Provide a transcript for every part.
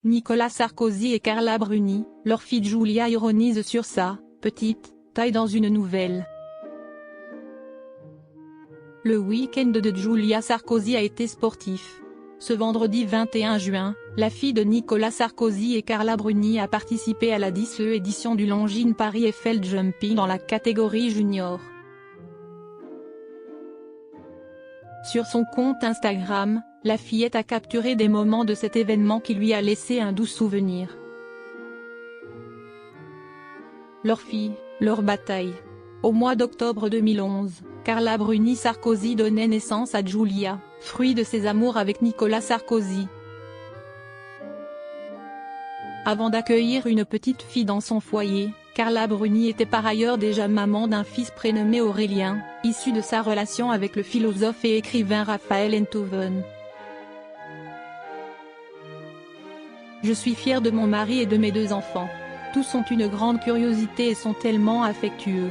Nicolas Sarkozy et Carla Bruni, leur fille Giulia ironise sur sa « petite » taille dans une nouvelle. Le week-end de Giulia Sarkozy a été sportif. Ce vendredi 21 juin, la fille de Nicolas Sarkozy et Carla Bruni a participé à la 10e édition du Longines Paris Eiffel Jumping dans la catégorie junior. Sur son compte Instagram, la fillette a capturé des moments de cet événement qui lui a laissé un doux souvenir. Leur fille, leur bataille. Au mois d'octobre 2011, Carla Bruni Sarkozy donnait naissance à Giulia, fruit de ses amours avec Nicolas Sarkozy. Avant d'accueillir une petite fille dans son foyer, Carla Bruni était par ailleurs déjà maman d'un fils prénommé Aurélien, issu de sa relation avec le philosophe et écrivain Raphaël Enthoven. Je suis fière de mon mari et de mes 2 enfants. Tous ont une grande curiosité et sont tellement affectueux.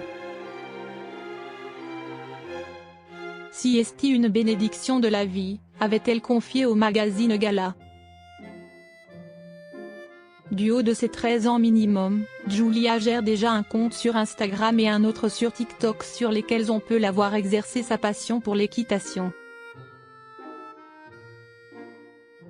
Si est une bénédiction de la vie, avait-elle confié au magazine Gala. Du haut de ses 13 ans minimum, Giulia gère déjà un compte sur Instagram et un autre sur TikTok sur lesquels on peut la voir exercer sa passion pour l'équitation.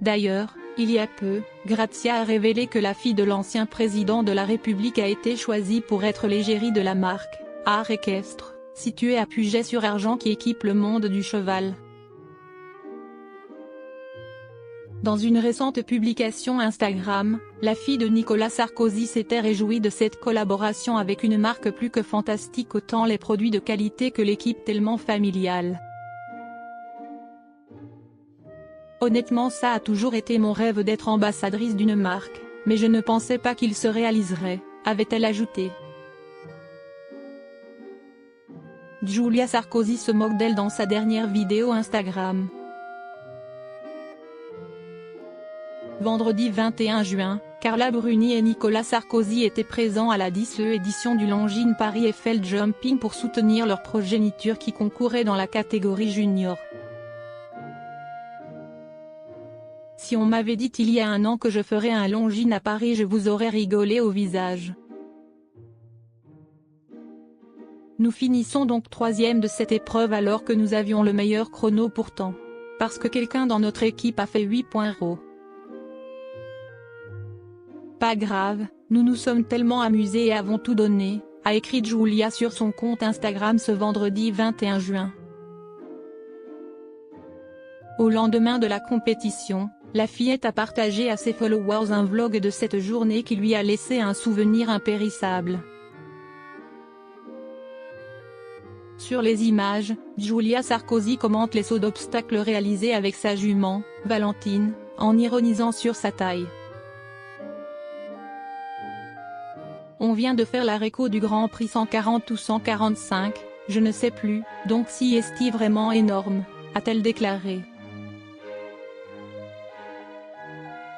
D'ailleurs, il y a peu, Grazia a révélé que la fille de l'ancien président de la République a été choisie pour être l'égérie de la marque Art Équestre, située à Puget-sur-Argent qui équipe le monde du cheval. Dans une récente publication Instagram, la fille de Nicolas Sarkozy s'était réjouie de cette collaboration avec une marque plus que fantastique, autant les produits de qualité que l'équipe tellement familiale. Honnêtement, ça a toujours été mon rêve d'être ambassadrice d'une marque, mais je ne pensais pas qu'il se réaliserait, avait-elle ajouté. Giulia Sarkozy se moque d'elle dans sa dernière vidéo Instagram. Vendredi 21 juin, Carla Bruni et Nicolas Sarkozy étaient présents à la 10e édition du Longines Paris Eiffel Jumping pour soutenir leur progéniture qui concourait dans la catégorie junior. Si on m'avait dit il y a un an que je ferais un Longines à Paris, je vous aurais rigolé au visage. Nous finissons donc 3e de cette épreuve alors que nous avions le meilleur chrono pourtant. Parce que quelqu'un dans notre équipe a fait 8.0. Pas grave, nous nous sommes tellement amusés et avons tout donné, a écrit Giulia sur son compte Instagram ce vendredi 21 juin. Au lendemain de la compétition, la fillette a partagé à ses followers un vlog de cette journée qui lui a laissé un souvenir impérissable. Sur les images, Giulia Sarkozy commente les sauts d'obstacles réalisés avec sa jument, Valentine, en ironisant sur sa taille. On vient de faire la réco du Grand Prix 140 ou 145, je ne sais plus, donc si est vraiment énorme, a-t-elle déclaré.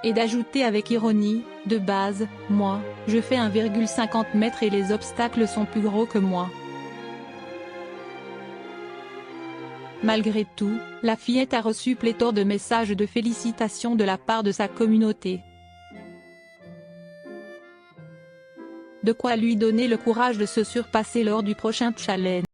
Et d'ajouter avec ironie, de base, moi, je fais 1,50 m et les obstacles sont plus gros que moi. Malgré tout, la fillette a reçu pléthore de messages de félicitations de la part de sa communauté. De quoi lui donner le courage de se surpasser lors du prochain challenge.